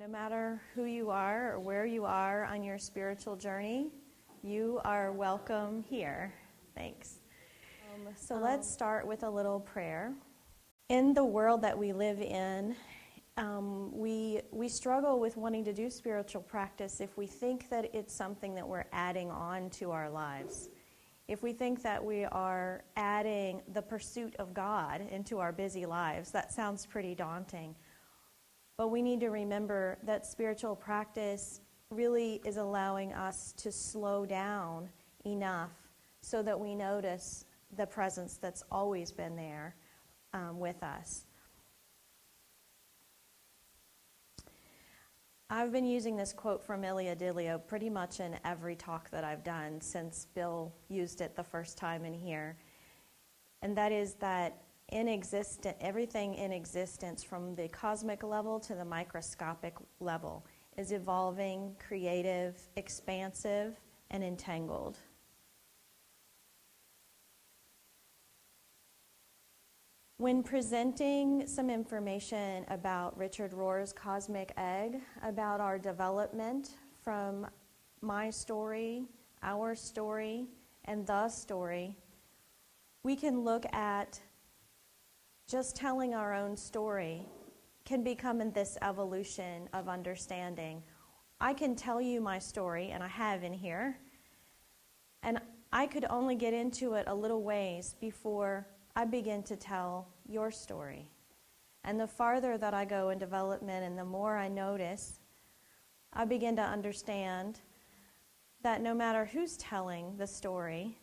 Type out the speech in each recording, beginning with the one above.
No matter who you are or where you are on your spiritual journey, you are welcome here. Thanks. So let's start with a little prayer. In the world that we live in, we struggle with wanting to do spiritual practice if we think that it's something that we're adding on to our lives. If we think that we are adding the pursuit of God into our busy lives, that sounds pretty daunting. But we need to remember that spiritual practice really is allowing us to slow down enough so that we notice the presence that's always been there with us. I've been using this quote from Ilia Dilio pretty much in every talk that I've done since Bill used it the first time in here. And that is that everything in existence from the cosmic level to the microscopic level is evolving, creative, expansive, and entangled. When presenting some information about Richard Rohr's Cosmic Egg, about our development from my story, our story, and the story, we can look at just telling our own story can become in this evolution of understanding. I can tell you my story, and I have in here, and I could only get into it a little ways before I begin to tell your story. And the farther that I go in development and the more I notice, I begin to understand that no matter who's telling the story,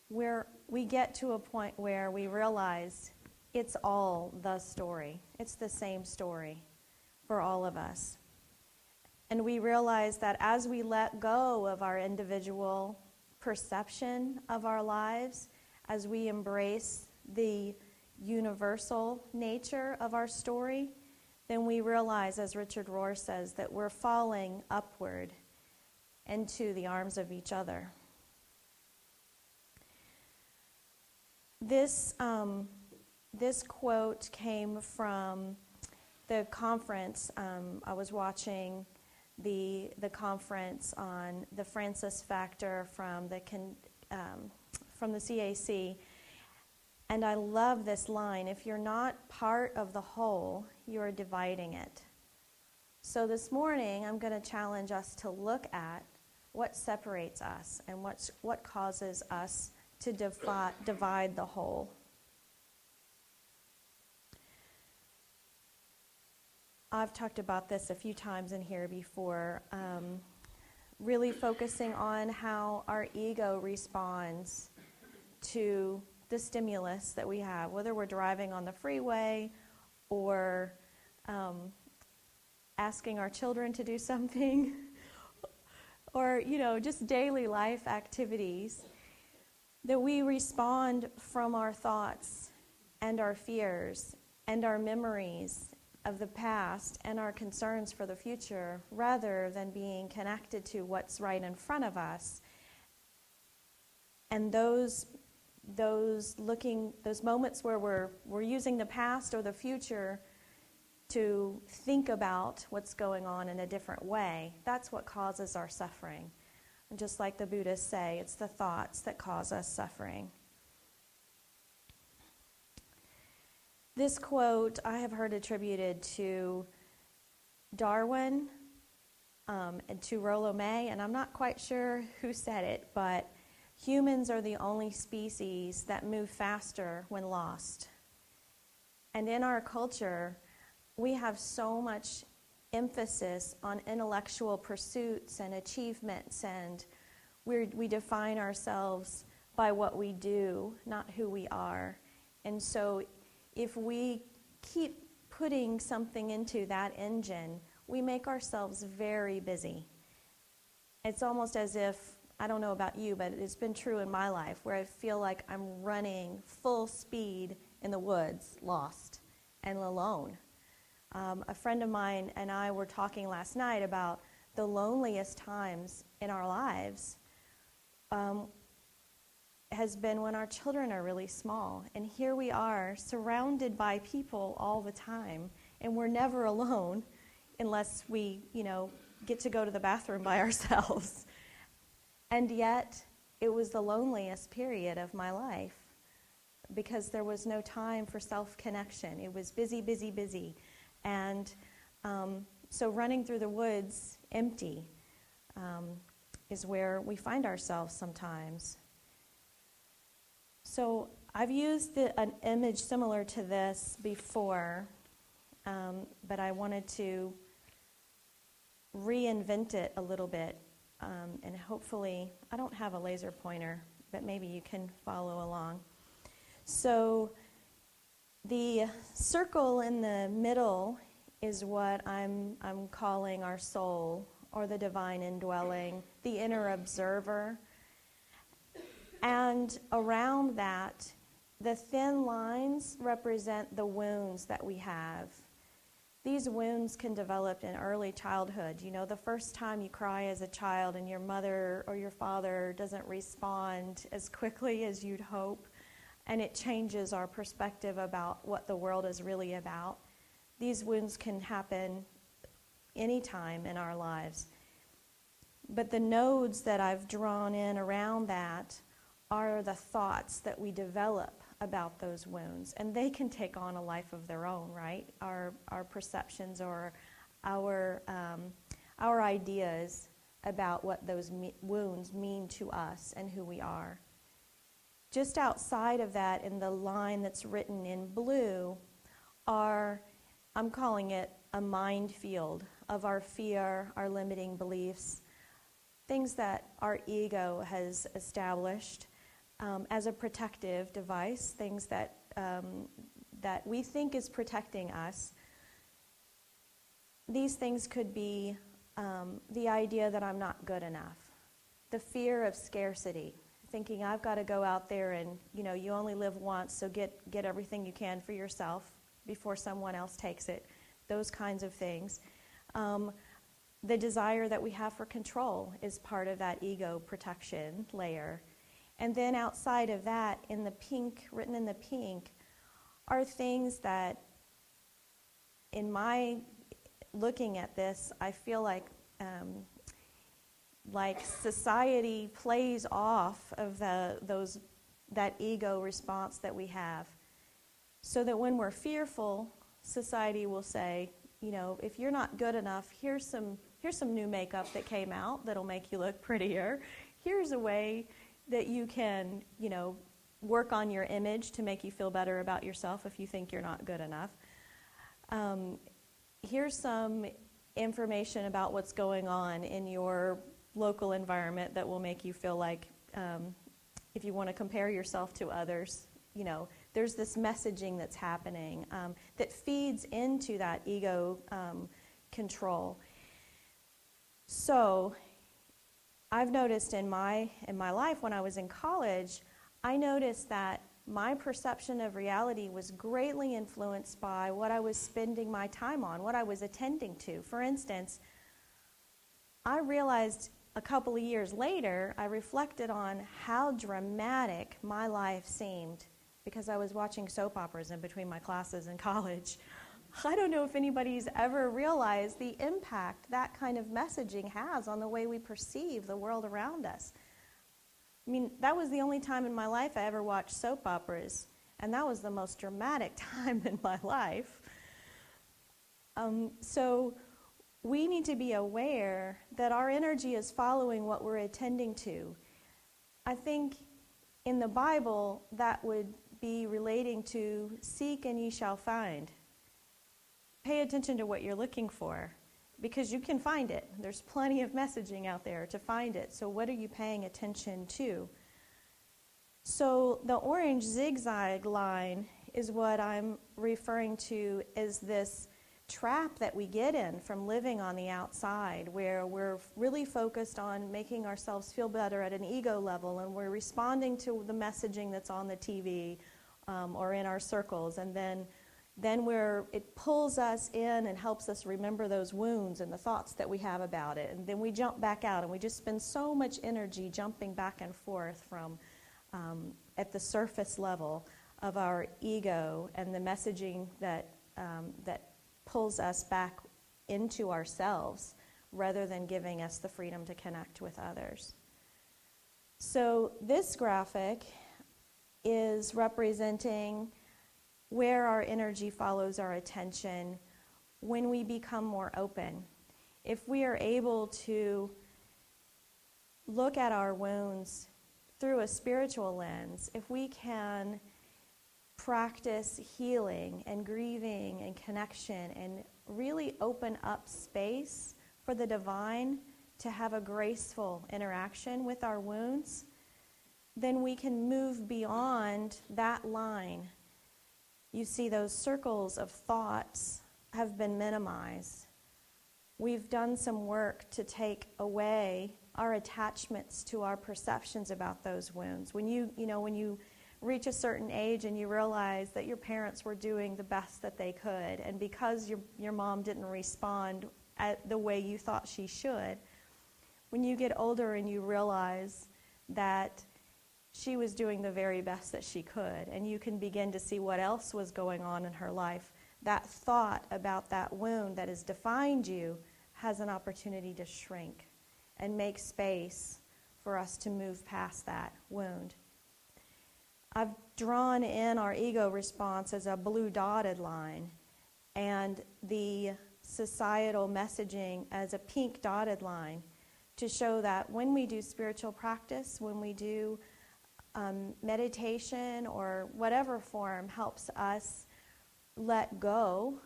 we get to a point where we realize it's all the story. It's the same story for all of us. And we realize that as we let go of our individual perception of our lives, as we embrace the universal nature of our story, then we realize, as Richard Rohr says, that we're falling upward into the arms of each other. This quote came from the conference. I was watching the conference on the Francis factor from the CAC, and I love this line: if you're not part of the whole, you are dividing it. So this morning, I'm going to challenge us to look at what separates us and what causes us to divide the whole. I've talked about this a few times in here before, really focusing on how our ego responds to the stimulus that we have, whether we're driving on the freeway or asking our children to do something or, just daily life activities, that we respond from our thoughts and our fears and our memories of the past and our concerns for the future, rather than being connected to what's right in front of us. And those moments where we're using the past or the future to think about what's going on in a different way, that's what causes our suffering. And just like the Buddhists say, it's the thoughts that cause us suffering. This quote I have heard attributed to Darwin and to Rollo May, and I'm not quite sure who said it, but humans are the only species that move faster when lost. And in our culture, we have so much emphasis on intellectual pursuits and achievements, and we define ourselves by what we do, not who we are. And so if we keep putting something into that engine, we make ourselves very busy. It's almost as if, I don't know about you, but it's been true in my life, where I feel like I'm running full speed in the woods, lost and alone. A friend of mine and I were talking last night about the loneliest times in our lives has been when our children are really small. And here we are, surrounded by people all the time, and we're never alone. unless we, get to go to the bathroom by ourselves. And yet, it was the loneliest period of my life because there was no time for self-connection. It was busy, busy, busy. And so running through the woods empty is where we find ourselves sometimes. So I've used an image similar to this before, but I wanted to reinvent it a little bit. And hopefully, I don't have a laser pointer, but maybe you can follow along. So the circle in the middle is what I'm calling our soul, or the divine indwelling, the inner observer. And around that, the thin lines represent the wounds that we have. These wounds can develop in early childhood. The first time you cry as a child and your mother or your father doesn't respond as quickly as you'd hope, and it changes our perspective about what the world is really about. These wounds can happen anytime in our lives. But the nodes that I've drawn in around that are the thoughts that we develop about those wounds, and they can take on a life of their own, right? Our perceptions or our ideas about what those wounds mean to us and who we are. Just outside of that, in the line that's written in blue, I'm calling it a mind field of our fear, our limiting beliefs, things that our ego has established as a protective device, things that we think is protecting us. These things could be the idea that I'm not good enough, the fear of scarcity, thinking I've got to go out there and, you only live once, so get everything you can for yourself before someone else takes it, those kinds of things. The desire that we have for control is part of that ego protection layer. And then outside of that, in the pink, written in the pink, are things that, in my looking at this, I feel like society plays off of that ego response that we have. So that when we're fearful, society will say, if you're not good enough, here's some new makeup that came out that'll make you look prettier. Here's a way that you can, work on your image to make you feel better about yourself if you think you're not good enough. Here's some information about what's going on in your local environment that will make you feel like if you want to compare yourself to others, there's this messaging that's happening that feeds into that ego control. So I've noticed in my life when I was in college, I noticed that my perception of reality was greatly influenced by what I was spending my time on, what I was attending to. For instance, I realized a couple of years later, I reflected on how dramatic my life seemed because I was watching soap operas in between my classes in college. I don't know if anybody's ever realized the impact that kind of messaging has on the way we perceive the world around us. I mean, that was the only time in my life I ever watched soap operas, and that was the most dramatic time in my life. So we need to be aware that our energy is following what we're attending to. I think in the Bible, that would be relating to seek and ye shall find. Pay attention to what you're looking for, because you can find it. There's plenty of messaging out there to find it. So what are you paying attention to? So the orange zigzag line is what I'm referring to as this trap that we get in from living on the outside, where we're really focused on making ourselves feel better at an ego level, and we're responding to the messaging that's on the TV or in our circles, and then it pulls us in and helps us remember those wounds and the thoughts that we have about it. And then we jump back out, and we just spend so much energy jumping back and forth from at the surface level of our ego and the messaging that pulls us back into ourselves rather than giving us the freedom to connect with others. So this graphic is representing where our energy follows our attention when we become more open. If we are able to look at our wounds through a spiritual lens, if we can practice healing and grieving and connection and really open up space for the divine to have a graceful interaction with our wounds, then we can move beyond that line. You see, those circles of thoughts have been minimized. We've done some work to take away our attachments to our perceptions about those wounds. When you reach a certain age and you realize that your parents were doing the best that they could, and because your mom didn't respond the way you thought she should, when you get older and you realize that she was doing the very best that she could, and you can begin to see what else was going on in her life, that thought about that wound that has defined you has an opportunity to shrink and make space for us to move past that wound. I've drawn in our ego response as a blue dotted line and the societal messaging as a pink dotted line to show that when we do spiritual practice, when we do meditation or whatever form helps us let go,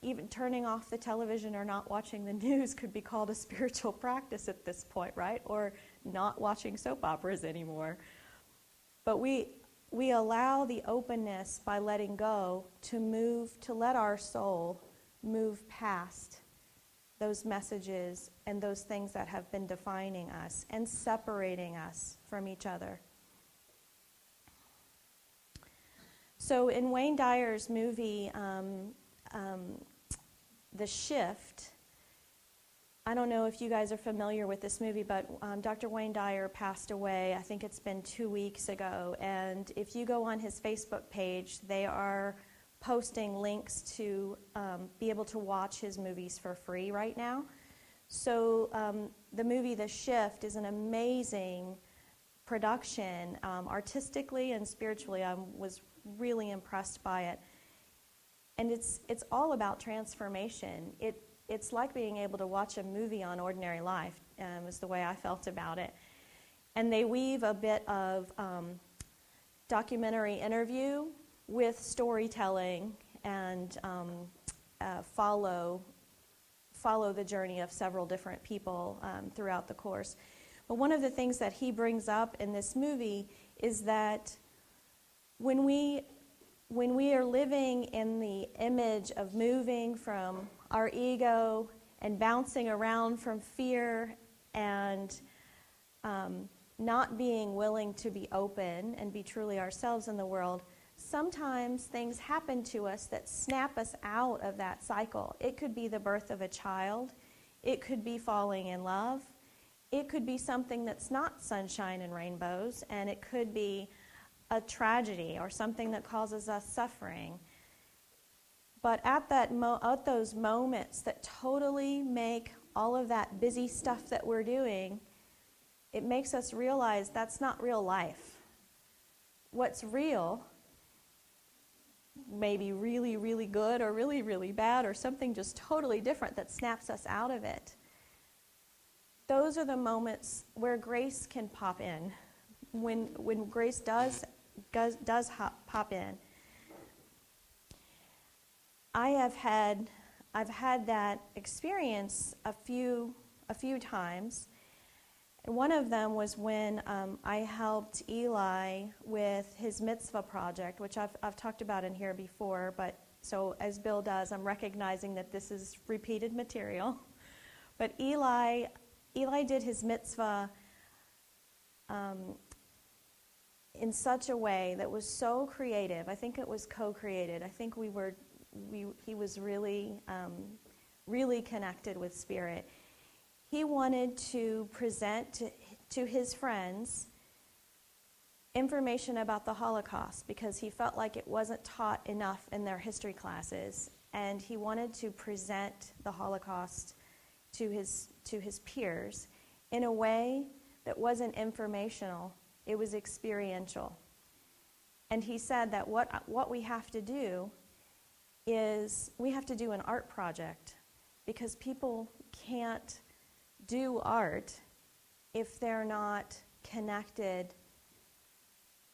even turning off the television or not watching the news could be called a spiritual practice at this point, right? Or not watching soap operas anymore. But we allow the openness by letting go to let our soul move past those messages and those things that have been defining us and separating us from each other. So in Wayne Dyer's movie, The Shift, I don't know if you guys are familiar with this movie, but Dr. Wayne Dyer passed away, I think it's been 2 weeks ago, and if you go on his Facebook page, they are posting links to be able to watch his movies for free right now. So the movie The Shift is an amazing production, artistically and spiritually. I was really impressed by it. And it's all about transformation. It's like being able to watch a movie on ordinary life, is the way I felt about it. And they weave a bit of documentary interview with storytelling and follow the journey of several different people throughout the course. But one of the things that he brings up in this movie is that when we are living in the image of moving from our ego and bouncing around from fear and not being willing to be open and be truly ourselves in the world, sometimes things happen to us that snap us out of that cycle. It could be the birth of a child. It could be falling in love. It could be something that's not sunshine and rainbows, and it could be a tragedy or something that causes us suffering. But at those moments that totally make all of that busy stuff that we're doing, it makes us realize that's not real life. What's real may be really, really good or really, really bad or something just totally different that snaps us out of it. Those are the moments where grace can pop in. When grace does pop in. I've had that experience a few times. And one of them was when I helped Eli with his mitzvah project, which I've talked about in here before. But so as Bill does, I'm recognizing that this is repeated material. But Eli did his mitzvah in such a way that was so creative. I think it was co-created. I think he was really, really connected with Spirit. He wanted to present to his friends information about the Holocaust because he felt like it wasn't taught enough in their history classes. and he wanted to present the Holocaust to his peers in a way that wasn't informational, it was experiential. And he said that what we have to do is we have to do an art project, because people can't do art if they're not connected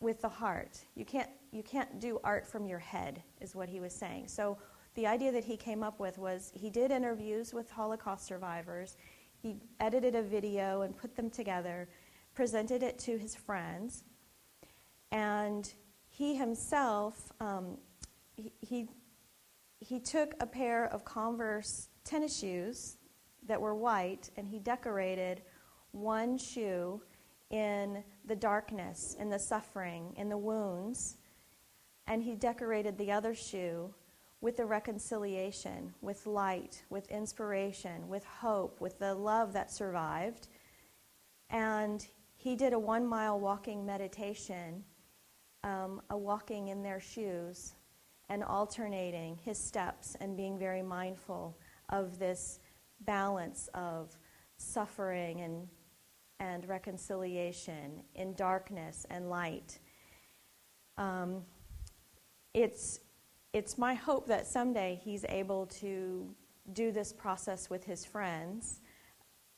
with the heart. You can't do art from your head, is what he was saying. So the idea that he came up with was he did interviews with Holocaust survivors. He edited a video and put them together, presented it to his friends, and he himself, he took a pair of Converse tennis shoes that were white, and he decorated one shoe in the darkness, in the suffering, in the wounds, and he decorated the other shoe with the reconciliation, with light, with inspiration, with hope, with the love that survived. And he did a 1-mile walking meditation, a walking in their shoes, and alternating his steps and being very mindful of this balance of suffering and reconciliation in darkness and light. It's my hope that someday he's able to do this process with his friends.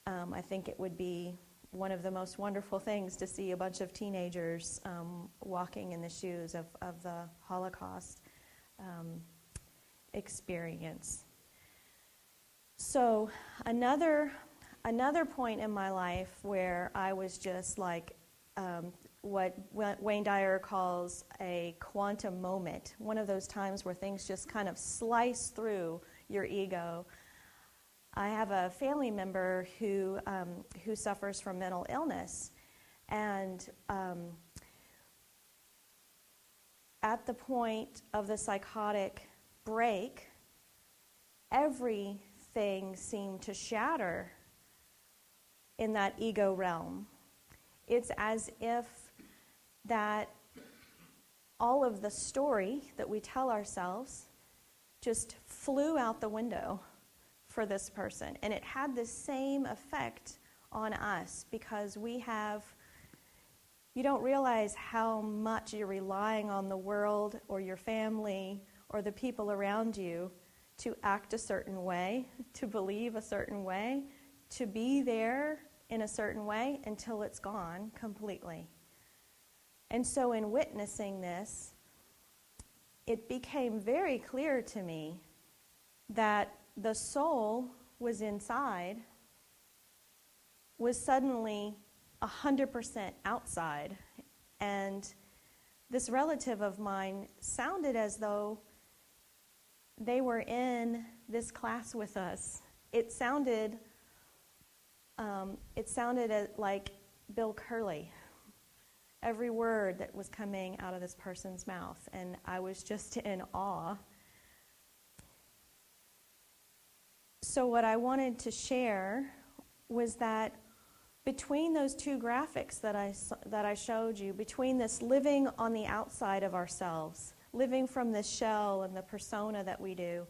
I think it would be one of the most wonderful things to see a bunch of teenagers walking in the shoes of the Holocaust experience. So another point in my life where I was just like what Wayne Dyer calls a quantum moment, one of those times where things just kind of slice through your ego. I have a family member who suffers from mental illness, and at the point of the psychotic break, everything seemed to shatter in that ego realm. It's as if that all of the story that we tell ourselves just flew out the window for this person. And it had the same effect on us, because you don't realize how much you're relying on the world or your family or the people around you to act a certain way, to believe a certain way, to be there in a certain way until it's gone completely. And so in witnessing this, it became very clear to me that the soul was inside was suddenly 100% outside. And this relative of mine sounded as though they were in this class with us. It sounded like Bill Curley, every word that was coming out of this person's mouth, and I was just in awe. So what I wanted to share was that between those two graphics that I showed you, between this living on the outside of ourselves, living from the shell and the persona that we do,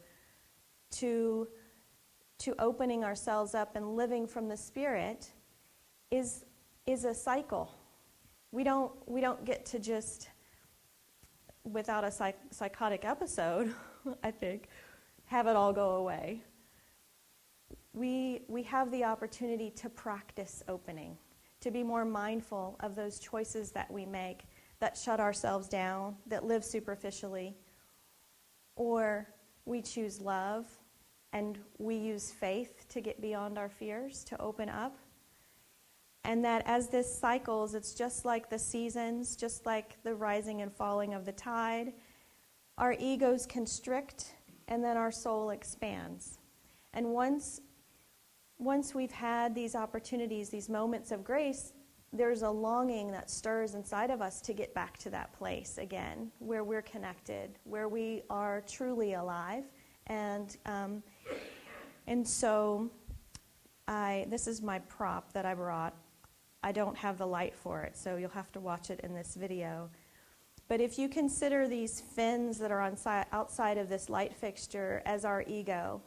to opening ourselves up and living from the spirit, is a cycle. We don't get to just, without a psychotic episode, I think, have it all go away. We have the opportunity to practice opening, to be more mindful of those choices that we make that shut ourselves down, that live superficially, or we choose love and we use faith to get beyond our fears, to open up. And that as this cycles, it's just like the seasons, just like the rising and falling of the tide. Our egos constrict, and then our soul expands. And once we've had these opportunities, these moments of grace, there's a longing that stirs inside of us to get back to that place again, where we're connected, where we are truly alive. And so this is my prop that I brought. I don't have the light for it, so you'll have to watch it in this video. But if you consider these fins that are outside of this light fixture as our ego,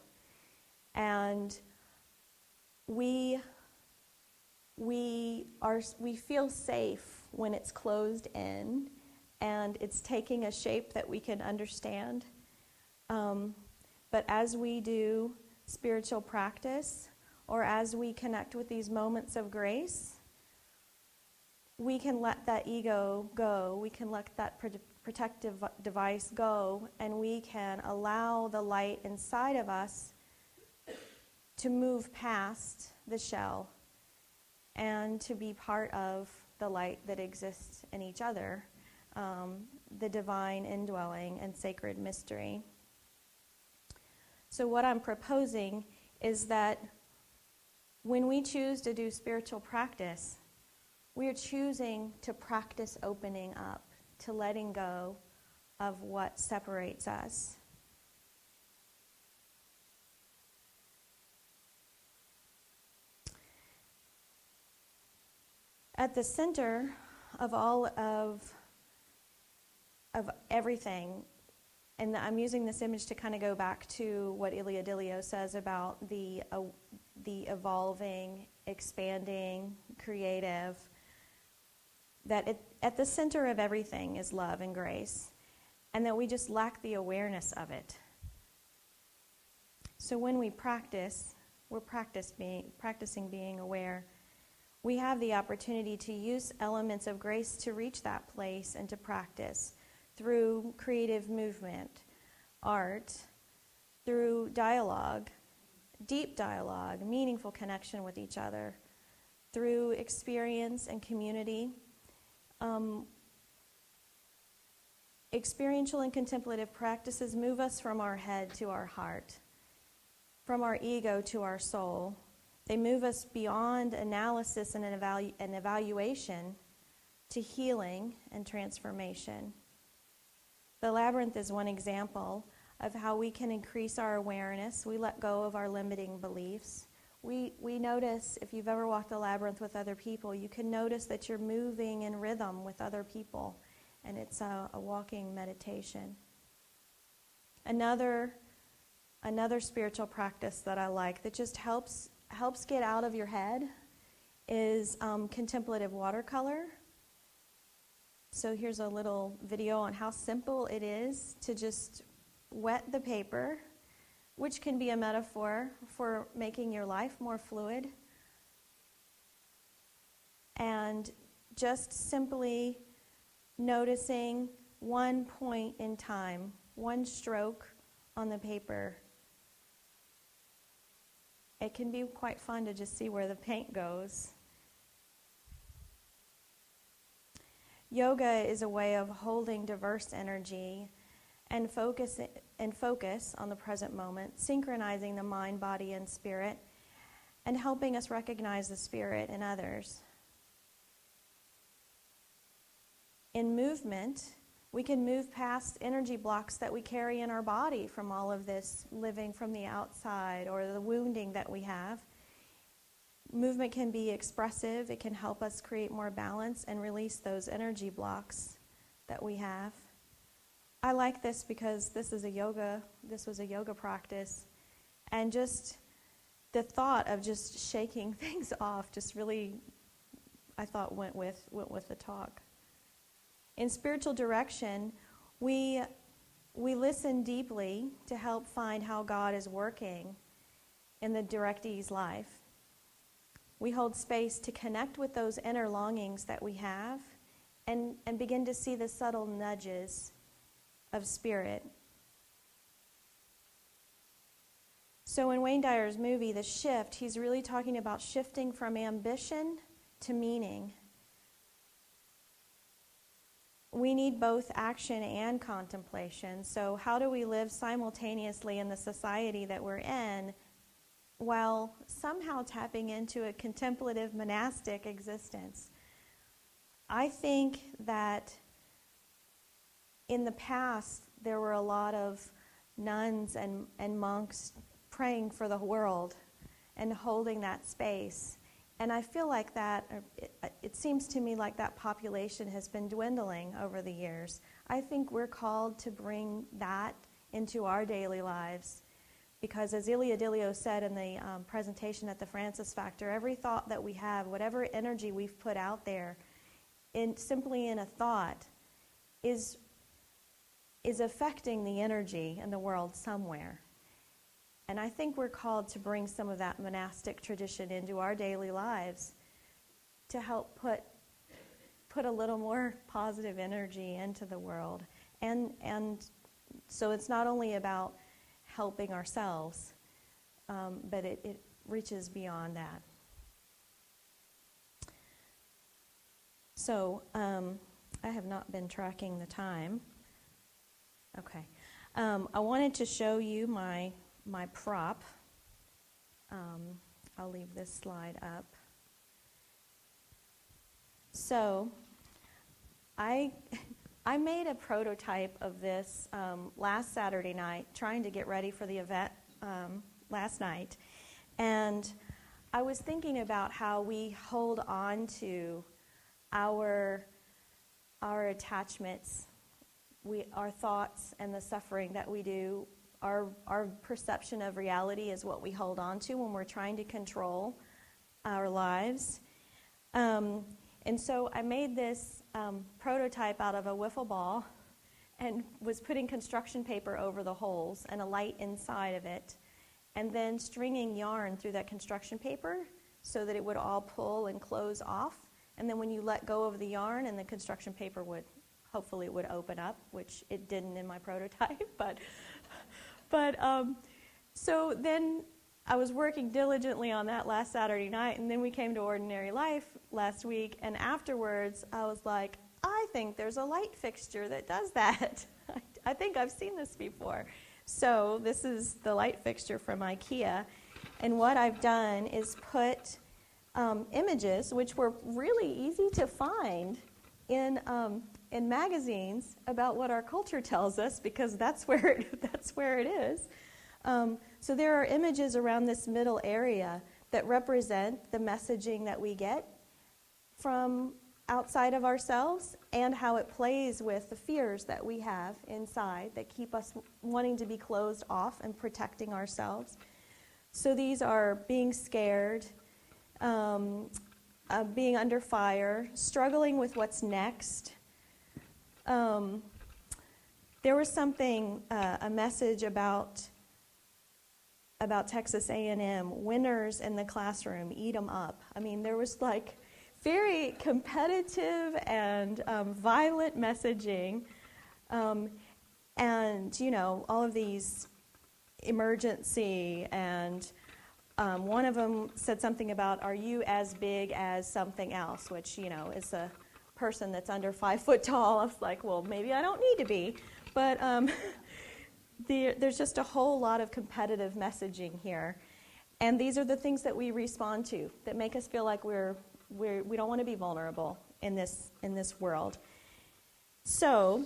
and we feel safe when it's closed in and it's taking a shape that we can understand. But as we do spiritual practice, or as we connect with these moments of grace, we can let that ego go, we can let that protective device go, and we can allow the light inside of us to move past the shell and to be part of the light that exists in each other, the divine indwelling and sacred mystery. So what I'm proposing is that when we choose to do spiritual practice, we are choosing to practice opening up, to letting go of what separates us. At the center of all of everything, and I'm using this image to kind of go back to what Ilia Dilio says about the evolving, expanding, creative, that at the center of everything is love and grace, and that we just lack the awareness of it. So when we practice, we're practicing being aware. We have the opportunity to use elements of grace to reach that place and to practice through creative movement, art, through dialogue, deep dialogue, meaningful connection with each other, through experience and community. Experiential and contemplative practices move us from our head to our heart, from our ego to our soul. They move us beyond analysis and evaluation to healing and transformation. The Labyrinth is one example of how we can increase our awareness. We let go of our limiting beliefs. We notice, if you've ever walked the Labyrinth with other people, you can notice that you're moving in rhythm with other people, and it's a walking meditation. Another spiritual practice that I like that just helps get out of your head is contemplative watercolor. So here's a little video on how simple it is to just wet the paper, which can be a metaphor for making your life more fluid. And just simply noticing one point in time, one stroke on the paper. It can be quite fun to just see where the paint goes. Yoga is a way of holding diverse energy and focus on the present moment, synchronizing the mind, body, and spirit, and helping us recognize the spirit in others. In movement, we can move past energy blocks that we carry in our body from all of this living from the outside or the wounding that we have. Movement can be expressive. It can help us create more balance and release those energy blocks that we have. I like this because this was a yoga practice, and just the thought of just shaking things off just really, I thought, went with the talk. In spiritual direction, we listen deeply to help find how God is working in the directee's life. We hold space to connect with those inner longings that we have and begin to see the subtle nudges of spirit. So in Wayne Dyer's movie, The Shift, he's really talking about shifting from ambition to meaning. We need both action and contemplation. So how do we live simultaneously in the society that we're in while somehow tapping into a contemplative monastic existence? I think that in the past there were a lot of nuns and monks praying for the world and holding that space. And I feel like that, it seems to me like that population has been dwindling over the years. I think we're called to bring that into our daily lives. Because as Ilia Dilio said in the presentation at the Francis Factor, every thought that we have, whatever energy we've put out there, simply in a thought, is affecting the energy in the world somewhere. And I think we're called to bring some of that monastic tradition into our daily lives to help put a little more positive energy into the world. And so it's not only about helping ourselves, but it reaches beyond that. So I have not been tracking the time. Okay. I wanted to show you my prop. I'll leave this slide up. So I made a prototype of this last Saturday night, trying to get ready for the event last night. And I was thinking about how we hold on to our attachments, our thoughts, and the suffering that we do. Our perception of reality is what we hold on to when we're trying to control our lives. And so I made this prototype out of a wiffle ball and was putting construction paper over the holes and a light inside of it, and then stringing yarn through that construction paper so that it would all pull and close off. And then when you let go of the yarn, and the construction paper would, hopefully it would open up, which it didn't in my prototype. But so then I was working diligently on that last Saturday night, and then we came to Ordinary Life last week, and afterwards I was like, I think there's a light fixture that does that. I think I've seen this before. So this is the light fixture from IKEA, and what I've done is put images, which were really easy to find in magazines, about what our culture tells us, because that's where it is. So there are images around this middle area that represent the messaging that we get from outside of ourselves, and how it plays with the fears that we have inside that keep us wanting to be closed off and protecting ourselves. So these are being scared, being under fire, struggling with what's next. There was something, a message about Texas A&M, winners in the classroom, eat 'em up. I mean, there was like very competitive and violent messaging, and, you know, all of these emergency, and one of them said something about, are you as big as something else, which, you know, is a person that's under 5 foot tall. I was like, well, maybe I don't need to be. But there's just a whole lot of competitive messaging here. And these are the things that we respond to that make us feel like we don't want to be vulnerable in this world. So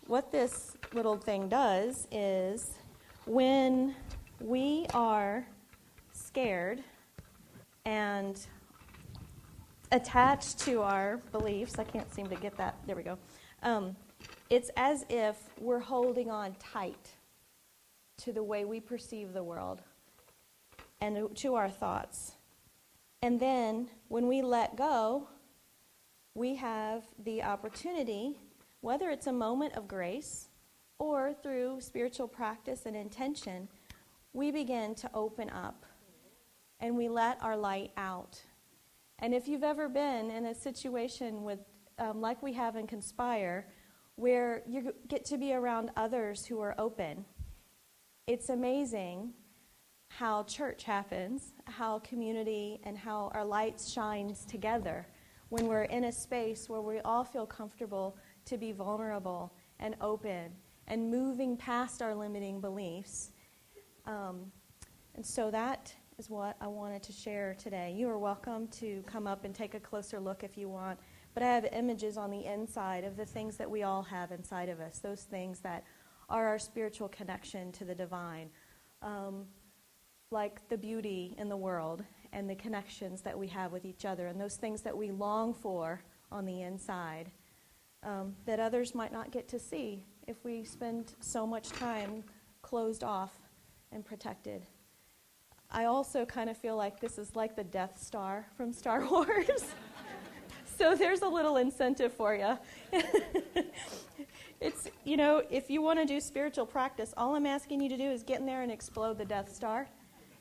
what this little thing does is, when we are scared and attached to our beliefs, I can't seem to get that, there we go, it's as if we're holding on tight to the way we perceive the world and to our thoughts. And then when we let go, we have the opportunity, whether it's a moment of grace or through spiritual practice and intention, we begin to open up and we let our light out. And if you've ever been in a situation with, like we have in Conspire, where you get to be around others who are open, it's amazing how church happens, how community and how our lights shines together when we're in a space where we all feel comfortable to be vulnerable and open and moving past our limiting beliefs. And so that is what I wanted to share today. You are welcome to come up and take a closer look if you want. But I have images on the inside of the things that we all have inside of us, those things that are our spiritual connection to the divine. like the beauty in the world and the connections that we have with each other and those things that we long for on the inside that others might not get to see if we spend so much time closed off and protected. I also kind of feel like this is like the Death Star from Star Wars. So there's a little incentive for you. It's, you know, if you want to do spiritual practice, all I'm asking you to do is get in there and explode the Death Star.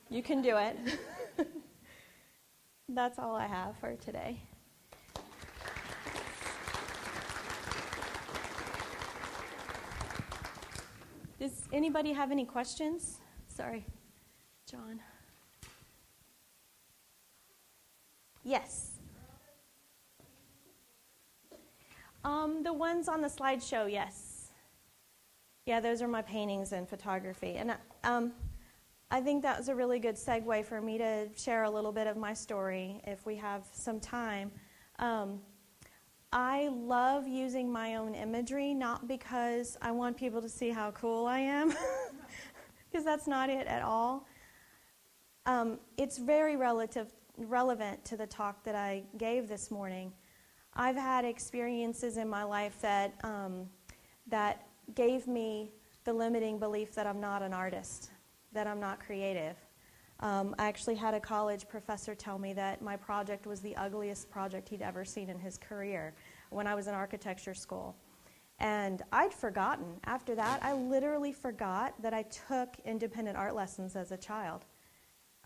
You can do it. That's all I have for today. Does anybody have any questions? Sorry, John. Yes. The ones on the slideshow, yes. Yeah, those are my paintings and photography. And I think that was a really good segue for me to share a little bit of my story if we have some time. I love using my own imagery, not because I want people to see how cool I am, because that's not it at all. It's very relevant to the talk that I gave this morning. I've had experiences in my life that that gave me the limiting belief that I'm not an artist, that I'm not creative. I actually had a college professor tell me that my project was the ugliest project he'd ever seen in his career when I was in architecture school. And I'd forgotten. After that, I literally forgot that I took independent art lessons as a child.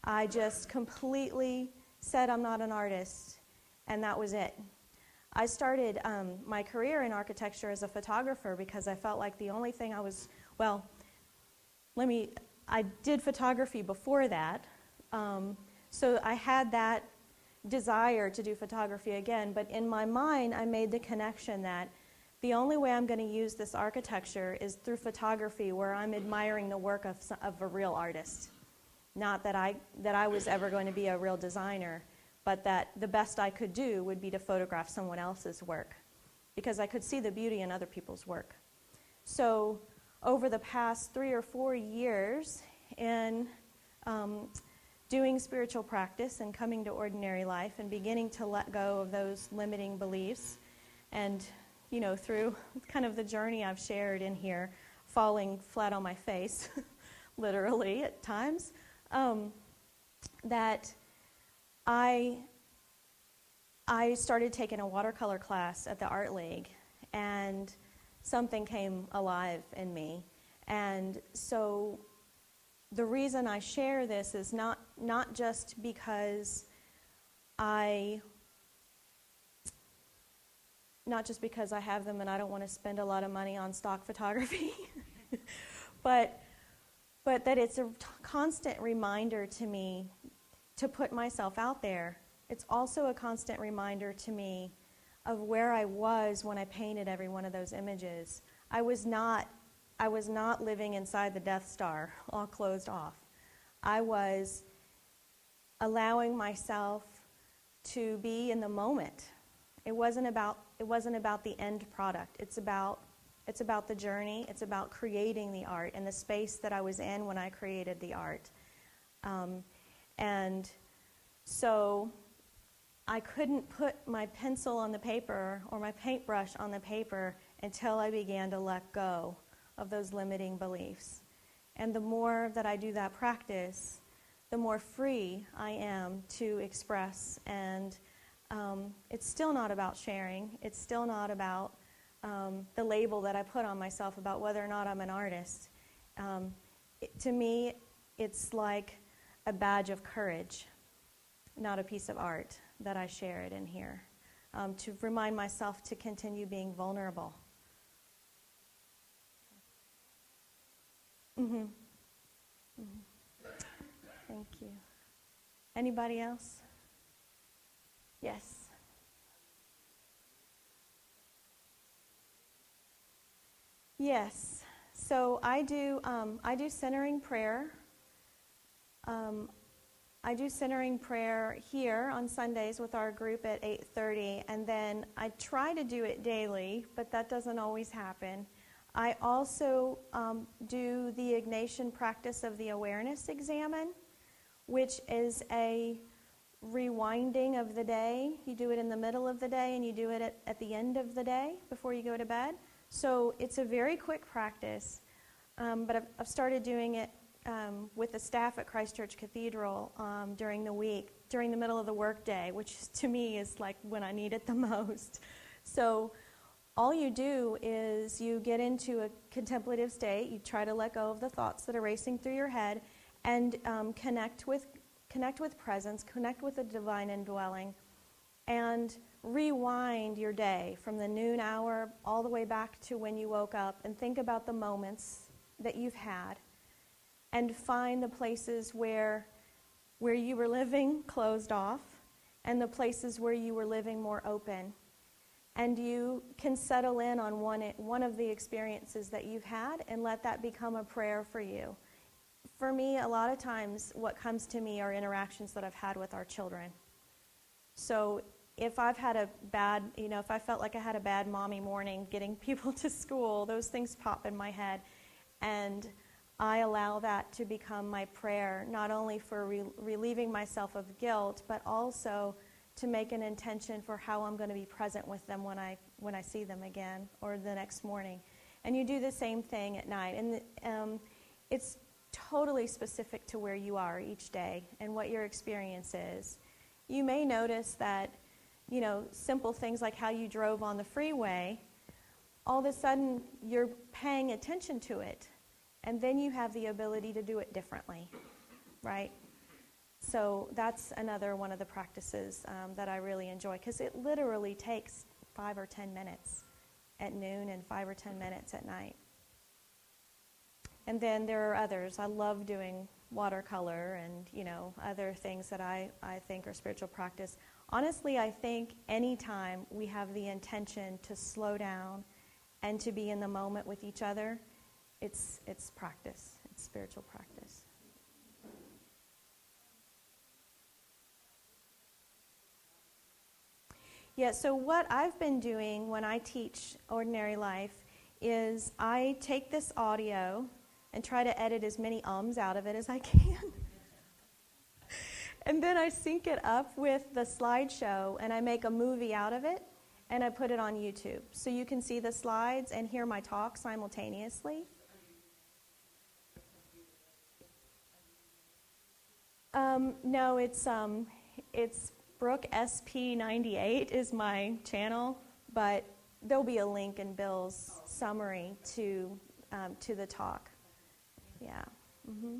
I just completely said I'm not an artist, and that was it. I started my career in architecture as a photographer because I felt like the only thing I was, well, I did photography before that, so I had that desire to do photography again, but in my mind I made the connection that the only way I'm going to use this architecture is through photography, where I'm admiring the work of a real artist. Not that I was ever going to be a real designer, but that the best I could do would be to photograph someone else's work, because I could see the beauty in other people's work. So over the past 3 or 4 years in doing spiritual practice and coming to ordinary life and beginning to let go of those limiting beliefs, and you know, through kind of the journey I've shared in here, falling flat on my face, literally at times, that I started taking a watercolor class at the Art League, and something came alive in me. And so the reason I share this is not just because I have them and I don't want to spend a lot of money on stock photography, but that it's a constant reminder to me to put myself out there. It's also a constant reminder to me of where I was when I painted every one of those images. I was not living inside the Death Star, all closed off. I was allowing myself to be in the moment. It wasn't about the end product. It's about the journey. It's about creating the art and the space that I was in when I created the art. And so I couldn't put my pencil on the paper or my paintbrush on the paper until I began to let go of those limiting beliefs. And the more that I do that practice, the more free I am to express. And it's still not about sharing. It's still not about the label that I put on myself about whether or not I'm an artist. To me, it's like a badge of courage, not a piece of art, that I share it in here, to remind myself to continue being vulnerable. Mm-hmm. Mm-hmm. Thank you. Anybody else? Yes. Yes. So I do centering prayer. I do centering prayer here on Sundays with our group at 8:30, and then I try to do it daily, but that doesn't always happen. I also do the Ignatian practice of the awareness examen. which is a rewinding of the day. You do it in the middle of the day and you do it at the end of the day before you go to bed. So it's a very quick practice, but I've started doing it with the staff at Christ Church Cathedral during the week, during the middle of the workday, which to me is like when I need it the most. So all you do is you get into a contemplative state, you try to let go of the thoughts that are racing through your head, and connect with presence, connect with the divine indwelling, and rewind your day from the noon hour all the way back to when you woke up, and think about the moments that you've had, and find the places where you were living closed off and the places where you were living more open. And you can settle in on one of the experiences that you've had and let that become a prayer for you. For me, a lot of times what comes to me are interactions that I've had with our children. So if I've had a bad, if I felt like I had a bad mommy morning getting people to school, those things pop in my head. And I allow that to become my prayer, not only for relieving myself of guilt, but also to make an intention for how I'm going to be present with them when I see them again or the next morning. And you do the same thing at night. And it's totally specific to where you are each day and what your experience is. You may notice that, simple things like how you drove on the freeway, all of a sudden you're paying attention to it. And then you have the ability to do it differently, right? So that's another one of the practices that I really enjoy, because it literally takes 5 or 10 minutes at noon and 5 or 10 minutes at night. And then there are others. I love doing watercolor and, other things that I think are spiritual practice. Honestly, I think anytime we have the intention to slow down and to be in the moment with each other, it's practice. It's spiritual practice. Yeah, so what I've been doing when I teach Ordinary Life is I take this audio and try to edit as many ums out of it as I can. And then I sync it up with the slideshow and I make a movie out of it and I put it on YouTube. So you can see the slides and hear my talk simultaneously. No, it's Brooke SP98 is my channel, but there'll be a link in Bill's summary to the talk. Yeah. Mm-hmm.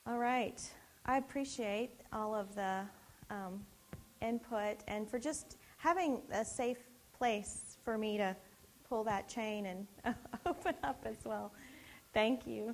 All right. I appreciate all of the input and for just having a safe place for me to pull that chain and open up as well. Thank you.